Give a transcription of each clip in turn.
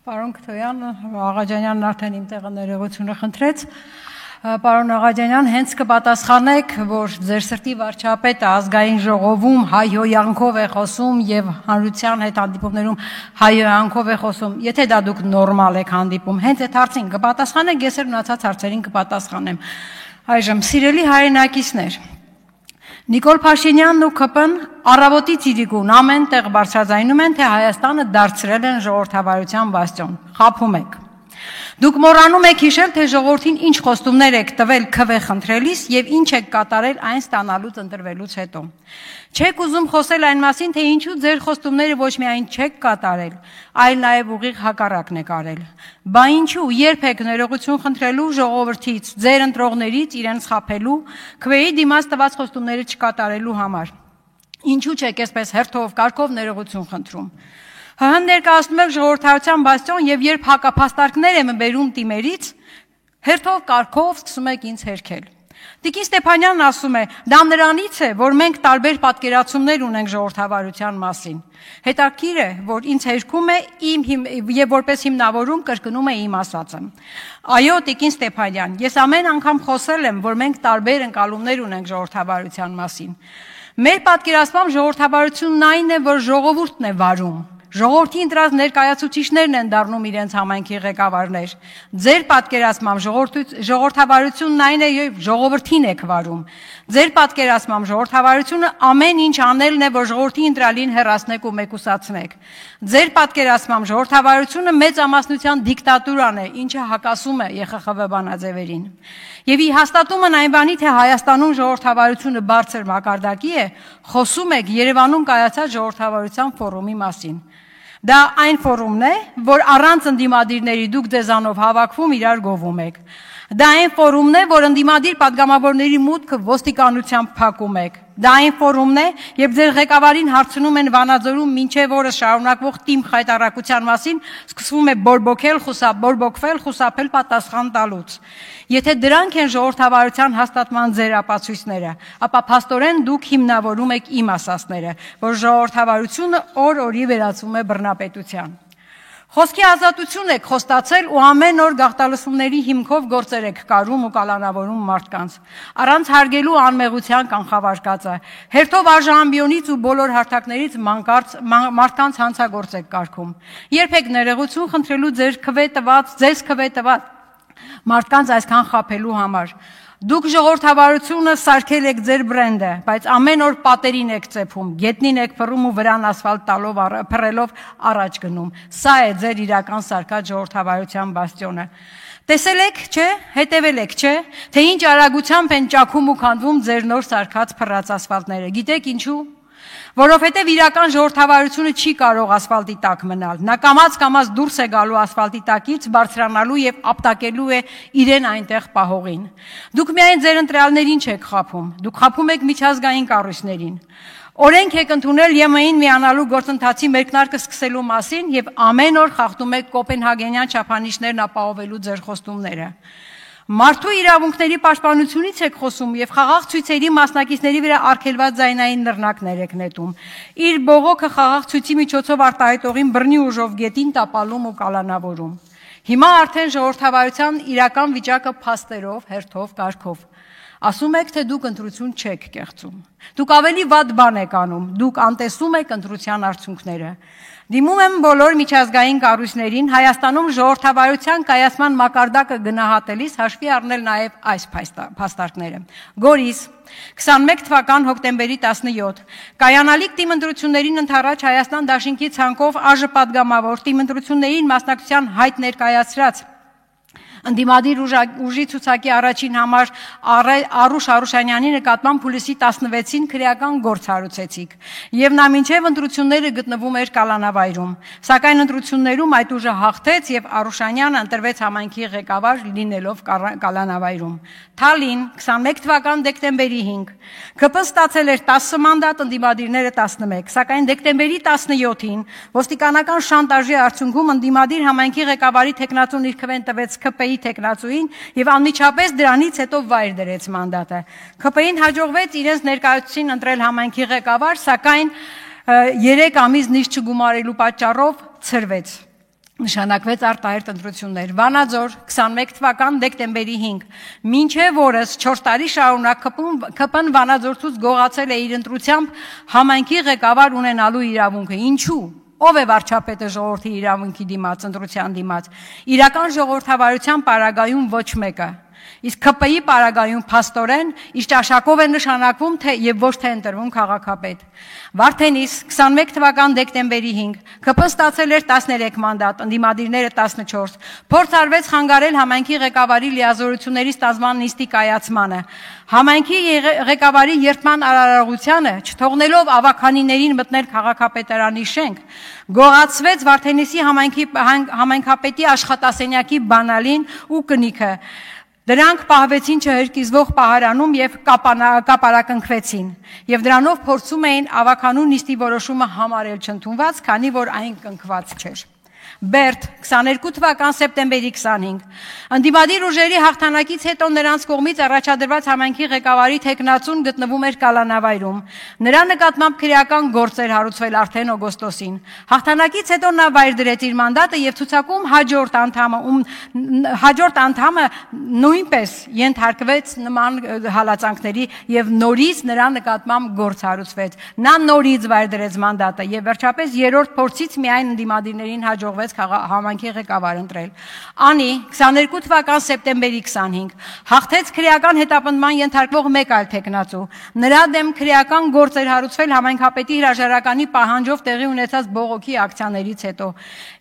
Պարոն Քթոյան, Աղաջանյանն արդեն իմ տեղը ներողությունը խնդրեց։ Պարոն Աղաջանյան, հենց կպատասխանեք, որ ձեր սրտի վարչապետը ազգային ժողովում հայհոյանքով է խոսում եւ հանրության հետ հանդիպումներում հայհոյանքով է խոսում։ Եթե դա դուք նորմալ եք հանդիպում, հենց այդ հարցին կպատասխանեք, ես էլ մնացած հարցերին կպատասխանեմ։ Այժմ սիրելի հայրենակիցներ, Նիկոլ Փաշինյանն ու ԿՊ-ն առավոտից իրիկուն ամեն տեղ բարձրաձայնում են, թե Հայաստանը դարձրել են ժողովրդավարության բաստիոն։ Խաբում եք։ Դուք մոռանում եք հիշել, թե ժողովրդին ինչ խոստումներ եք տվել ՔՎ խնդրելիս եւ ինչ եք կատարել այն ստանալուց ընտրվելուց հետո։ Չեք ուզում խոսել այն մասին, թե ինչու ձեր խոստումները ոչ միայն չեք կատարել, այլ նաեւ ուղիղ հակառակն եք արել։ Բա ինչու, երբ եք ներողություն խնդրելու ժողովրդից, ձեր ընտրողներից իրենց խաբելու, ՔՎ-ի դիմաց տված խոստումները չկատարելու համար։ Ինչու չեք այսպես հերթով կարգով ներողություն խնդրում։ ՀՀ ներկայացնում եք ժողովրդավարության բաստիոն եւ երբ հակափաստարկներ եմ բերում տիմերից, հերթով կարգով սկսում եք ինձ հերքել։ Տիկին Ստեփանյանն ասում է, դա նրանից է, որ մենք տարբեր պատկերացումներ ունենք ժողովրդավարության մասին։ Հետաքրքիր է, որ ինձ հերքում է եւ որպես հիմնավորում կրկնում է իմ ասածը։ Այո, տիկին Ստեփանյան, ես ամեն անգամ խոսել եմ, որ մենք տարբեր ընկալումներ ունենք ժողովրդավարության մասին։ Մեր պատկերացմամբ ժողովրդավարությունն այն է, որ ժողովուրդն է վարում։ Ժողովրդի ընտրած ներկայացուցիչներն են դառնում իրենց համայնքի ղեկավարներ։ Ձեր պատկերացմամբ ժողովրդավարությունն այն է, երբ ժողովրդին եք վարում։ Ձեր պատկերացմամբ ժողովրդավարությունը ամեն ինչ անելն է, որ ժողովրդի ընտրալին հեռացնեք ու մեկուսացնեք։ Ձեր պատկերացմամբ ժողովրդավարությունը մեծամասնության դիկտատուրան է, ինչը հակասում է ԵԽԽՎ բանաձևերին։ Եվ ի հաստատումն այն բանի, թե Հայաստանում ժողովրդավարությունը բարձր մակարդակի է, խոսում եք Երևանում կայացած ժողովրդավարության ֆորումի մասին։ Դա այն ֆորումն է, որ առանց ընդդիմադիրների դուք ձեզանով հավաքվում իրար գովում եք։ Դա այն ֆորումն է, որ ընդդիմադիր падգամավորների մուտքը ոստիկանությամբ փակում եք։ Դա այն ֆորումն է, երբ ձեր ղեկավարին հարցնում են Վանաձորում մինչև օրս շարունակվող թիմ խայտարակության մասին, սկսվում է բորբոքվել, խուսափել պատասխան տալուց։ Եթե դրանք են ժողովրդավարության հաստատման ձեր ապացույցները, ապա փաստորեն դուք հիմնավորում եք իմ ասածները, որ ժողովրդավարությունը օր-օրի վերածվում է բռնապետության։ Խոսքի ազատություն եք խոստացել ու ամեն օր գաղտալսումների հիմքով գործեր եք կարում ու կալանավորում մարդկանց։ Առանց հարգելու անմեղության կանխավարկածը, հերթով արժանամբիոնից ու բոլոր հարթակներից մարդկանց հանցագործ եք կարգում։ Երբ եք ներողություն խնդրելու ձեզ ՔՎ տված մարդկանց այսքան խաբելու համար։ Դուք ժողովրդավարությունը սարքել եք ձեր բրենդը, բայց ամեն օր պատերին եք ծեփում, գետնին եք փռում ու վրան ասֆալտ փռելով առաջ գնում։ Սա է ձեր իրական սարքած ժողովրդավարության բաստիոնը։ Տեսել եք, չէ, հետևել եք, չէ, թե ինչ արագությամբ են ճաքում ու քանդվում ձեր նոր սարքած փռած ասֆալտները։ Գիտեք ինչու։ Որովհետև իրական ժողովրդավարությունը չի կարող ասֆալտի տակ մնալ։ Նա կամաց դուրս է գալու ասֆալտի տակից, բարձրանալու եւ ապտակելու է իրեն այնտեղ պահողին։ Դուք միայն ձեր ընտրյալներին չեք խաբում, դուք խաբում եք միջազգային կառույցներին։ Օրենք եք ընդունել ԵՄ-ին միանալու գործընթացի մեկնարկը սկսելու մասին եւ ամեն օր խախտում եք կոպենհագենյան չափանիշներն ապահովելու ձեր խոստումները։ Մարդու իրավունքների պաշտպանությունից եք խոսում եւ խաղաղ ցույցերի մասնակիցների վրա արգելված ձայնային նռնակներ եք նետում։ Իր բողոքը խաղաղ ցույցի միջոցով արտահայտողին բռնի ուժով գետին տապալում ու կալանավորում։ Հիմա արդեն ժողովրդավարության իրական վիճակը փաստերով, հերթով, կարգով։ Ասում եք, թե դուք ընտրություն չեք կեղծում։ Դուք ավելի վատ բան եք անում, դուք անտեսում եք ընտրության արդյունքները։ Դիմում եմ բոլոր միջազգային կառույցներին Հայաստանում ժողովրդավարության կայացման մակարդակը գնահատելիս հաշվի առնել նաև այս փաստարկները։ Գորիս 21 թվական հոկտեմբերի 17 կայանալիք տիմ ընտրություններին ընդառաջ Հայաստան դաշինքի ցանկով ԱԺ պատգամավոր տիմ ընտրություններին մասնակցության հայտ ներկայացրած ընդդիմադիր ուժի ցուցակի առաջին համար Արուշ Արուշանյանի նկատմամբ հուլիսի 16-ին քրեական գործ հարուցեցիք եւ նա մինչեւ ընտրությունները գտնվում էր կալանավայրում, սակայն ընտրություններում այդ ուժը հաղթեց եւ Արուշանյանը ընտրվեց համայնքի ղեկավար լինելով կալանավայրում։ Թալին 21 թվական դեկտեմբերի 5 ԿՊ ստացել էր 10 մանդատ, ընդդիմադիրները 11, սակայն դեկտեմբերի 17-ին ոստիկանական շանտաժի արդյունքում ընդդիմադիր համայնքի ղեկավարի տեխնացուն իր քվեն տվեց ԿՊ-ի տեխնացուին եւ անմիջապես դրանից հետո վայր դրեց մանդատը։ ԿՊ-ին հաջողվեց իրենց ներկայացուցին ընտրել համայնքի ղեկավար, սակայն 3 ամիս նիստ չգումարելու պատճառով ցրվեց։ Նշանակվեց արտահերտ ընտրություններ։ Վանաձոր 21 թվական դեկտեմբերի 5։ Մինչև օրս 4 տարի շարունակ ԿՊ-ն Վանաձորցուց գողացել է իր ընտրությամբ համայնքի ղեկավար ունենալու իրավունքը։ Ինչու՞։ Ով է վարչապետը ժողովրդի իրավունքի դիմաց, ընտրության դիմաց։ Իրական ժողովրդավարության պարագայում ոչ մեկը։ Իսկ ԿՊ-ի պարագայում փաստորեն իր ճաշակով է նշանակվում թե եւ ոչ թե ընտրվում քաղաքապետ։ Վարդենիս 21 թվական դեկտեմբերի 5 ԿՊ-ն ստացել էր 13 մանդատ, ընդդիմադիրները 14։ Փորձ արվեց խանգարել համայնքի ղեկավարի լիազորությունների ստանձնման նիստի կայացմանը։ Համայնքի ղեկավարի երդման արարողությանը, չթողնելով ավականիներին մտնել քաղաքապետարանի շենք, գողացվեց Վարդենիսի համայնքապետի աշխատասենյակի բանալին ու կնիքը։ Դրանք պահվեցին չհրկիզվող պահարանում եւ կապարակնքվեցին եւ դրանով փորձում էին ավականու նիստի որոշումը համարել չընդունված, քանի որ այն կնքված չէր։ Բերդ 22 թվական սեպտեմբերի 25 ընդդիմադիր ուժերի հաղթանակից հետո նրանց կողմից առաջադրված համայնքի ղեկավարի թեկնածուն գտնվում էր Կալանավայրում։ Նրա նկատմամբ քրեական գործ էր հարուցվել արդեն օգոստոսին։ Հաղթանակից հետո նա վայր դրեց իր մանդատը եւ ցուցակում հաջորդ անդամը նույնպես ենթարկվեց նման հալածանքների եւ նորից նրա նկատմամբ գործ հարուցվեց։ Նա նորից վայր դրեց մանդատը եւ վերջապես երրորդ փորձից միայն ընդդիմադիրներին հաջողվեց համայնքի ղեկավար ընտրել։ Անի 22 թվական սեպտեմբերի 25 հաղթեց քրեական հետապնդման ենթարկվող մեկ այլ թեկնածու։ Նրա դեմ քրեական գործ էր հարուցվել համայնքապետի հրաժարականի պահանջով տեղի ունեցած բողոքի ակցիաներից հետո։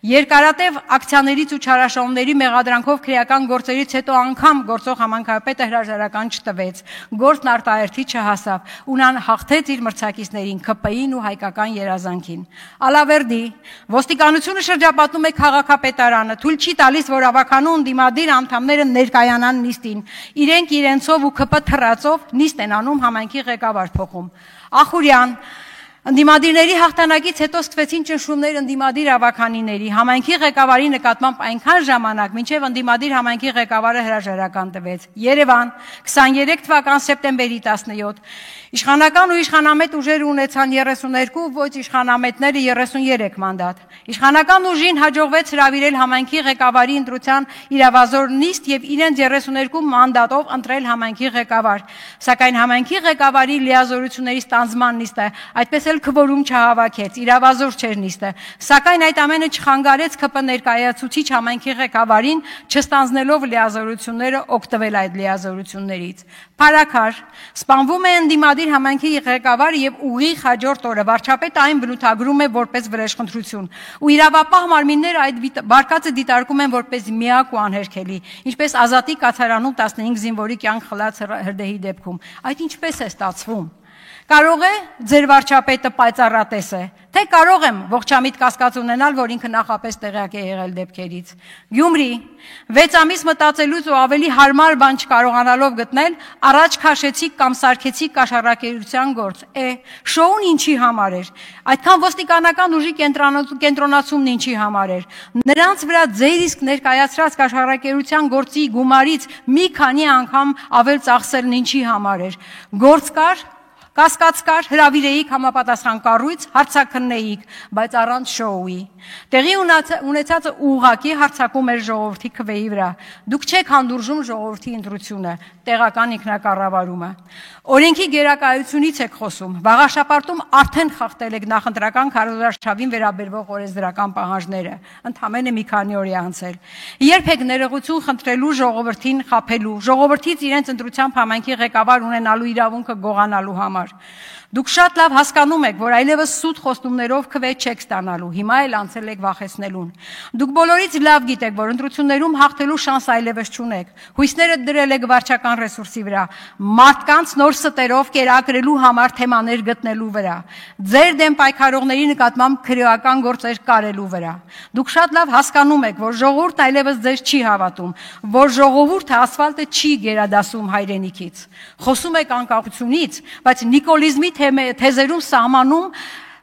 Երկարատև ակցիաներից ու չարաշահումների մեղադրանքով քրեական գործերից հետո անգամ գործող համայնքապետը հրաժարական չտվեց։ Գործն արտահերթի չհասավ ու նա հաղթեց իր մրցակիցներին ԿՊ-ին ու հայկական երազանքին։ Ալավերդի ոստիկանությունը շրջապատում է քաղաքապետարանը, թույլ չի տալիս, որ ավականու ընդդիմադիր անդամները ներկայանան նիստին։ Իրենք իրենցով ու ԿՊ թռածով նիստ են անում համայնքի ղեկավար փոխում։ Ախուրյան Ընդդիմադիրների հաղթանակից հետո սկսվեցին ճնշումներ ընդդիմադիր ավականիների, համայնքի ղեկավարի նկատմամբ այնքան ժամանակ, մինչև ընդդիմադիր համայնքի ղեկավարը հրաժարական տվեց։ Երևան 23 թվական սեպտեմբերի 17 Իշխանական ու իշխանամետ ուժերը ունեցան 32, ոչ իշխանամետները 33 մանդատ։ Իշխանական ուժին հաջողվեց հրավիրել համայնքի ղեկավարի ընտրության իրավազոր նիստ եւ իրենց 32 մանդատով ընտրել համայնքի ղեկավար։ Սակայն համայնքի ղեկավարի լիազորությունների ստանձնման նիստը այդպես էլ քվորում չհավաքեց, իրավազոր չէր նիստը։ Սակայն այդ ամենը չխանգարեց ԿՊ ներկայացուցիչ համայնքի ղեկավարին չստանձնելով լիազորությունները օգտվել այդ լիազորություններից։ Փարաքար սպանվում է ընդդիմադիր համայնքի ղեկավար եւ ուղիղ հաջորդ օրը վարչապետը այն բնութագրում է որպես վրեժխնդրություն ու իրավապահ մարմինները այդ բարկացը դիտարկում են որպես միակ ու անհերքելի, ինչպես Ազատի կացարանում 15 զինվորի կյանք խլած հրդեհի դեպքում։ Այդ ինչպես է ստացվում։ Կարող է ձեր վարչապետը պայծառատես է, թե կարող եմ ողջամիտ կասկած ունենալ, որ ինքը նախապես տեղյակ է եղել դեպքերից։ Գյումրի 6 ամիս մտածելուց ու ավելի հարմար բան չկարողանալով գտնել, առաջ քաշեցիք կամ սարքեցիք կաշառակերության գործ։ Շոուն ինչի համար էր։ Այդքան ոստիկանական ուժի կենտրոնացումն ինչի համար էր։ Նրանց վրա ձեր իսկ ներկայացրած կաշառակերության գործի գումարից մի քանի անգամ ավել ծախսելն ինչի համար էր։ Գործ կար, կասկած կար, հրավիրեիք համապատասխան կառույց, հարցաքննեիք, բայց առանց շոուի։ Տեղի ունեցածը ուղղակի հարձակում էր ժողովրդի քվեի վրա։ Դուք չեք հանդուրժում ժողովրդի ընտրությունը, տեղական ինքնակառավարումը։ Օրենքի գերակայությունից եք խոսում։ Վաղաշապարտում արդեն խախտել եք նախընտրական քարոզարշավին վերաբերվող օրենսդրական պահանջները, ընդամենը մի քանի օր է անցել։ Երբ եք ներողություն խնդրելու ժողովրդին խաբելու, ժողովրդից իրենց ընտրությամբ համայնքի ղեկավար ունենալու իրավունքը գողանալու համար։ Դուք շատ լավ հասկանում եք, որ այլևս սուտ խոստումներով քվե չեք ստանալու, հիմա էլ անցել եք վախեցնելուն։ Դուք բոլորից լավ գիտեք, որ ընտրություններում հաղթելու շանս այլևս չունեք։ Հույսները դրել եք վարչական ռեսուրսի վրա, մարդկանց նոր ստերով կերակրելու համար թեմաներ գտնելու վրա, ձեր դեմ պայքարողների նկատմամբ քրեական գործեր կարելու վրա։ Դուք շատ լավ հասկանում եք, որ ժողովուրդն այլևս ձեզ չի հավատում, որ ժողովուրդը ասֆալտը չի գերադասում հայրենիքից։ Խոսում եք անկախությունից, բայց նիկոլիզմի թեզերում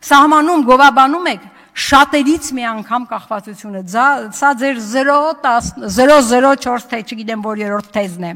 սահմանում գովաբանում եք շատերից մի անգամ կախվածությունը, սա ձեր 0.004 թե չգիտեմ որ երրորդ թեզն է։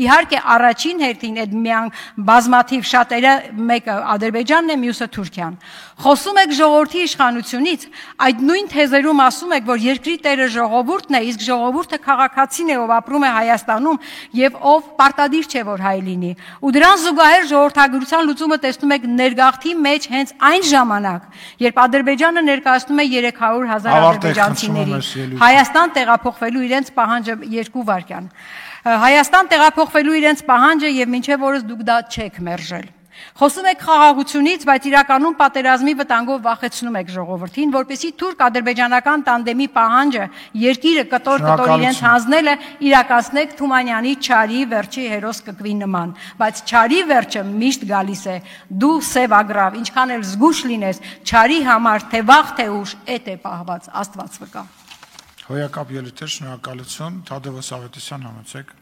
Իհարկե առաջին հերթին այդ միան բազմաթիվ շատերը մեկը Ադրբեջանն է, մյուսը Թուրքիան։ Խոսում եք ժողովրդի իշխանությունից, այդ նույն թեզերում ասում եք, որ երկրի տերը ժողովուրդն է, իսկ ժողովուրդը քաղաքացին է, ով ապրում է Հայաստանում եւ ով պարտադիր չէ որ հայ լինի։ Ու դրան զուգահեռ ժողովրդագրության լուծումը տեսնում եք ներգաղթի մեջ հենց այն ժամանակ, երբ Ադրբեջանը ներկայացնում է 300,000 ադրբեջանցիների Հայաստան տեղափոխվելու իրենց պահանջը 2 վայրկյան։ Հայաստան տեղափոխվելու իրենց պահանջը եւ մինչեւ օրս դուք դա չեք մերժել։ Խոսում եք խաղաղությունից, բայց իրականում պատերազմի վտանգով վախեցնում եք ժողովրդին, որպեսզի թուրք-ադրբեջանական տանդեմի պահանջը երկիրը կտոր իրենց հանձնելը իրականացնեք Թումանյանի Չարի վերջի հերոս կկվի նման, բայց Չարի վերջը միշտ գալիս է, դու սևագրավ, ինչքան էլ զգուշ լինես, Չարի համար թե վաղ թե ուշ էդ է պահված, Աստված վկա։ Հոյակապ ելույթեր, շնորհակալություն, Թադևոս Ավետիսյան, համեցեք։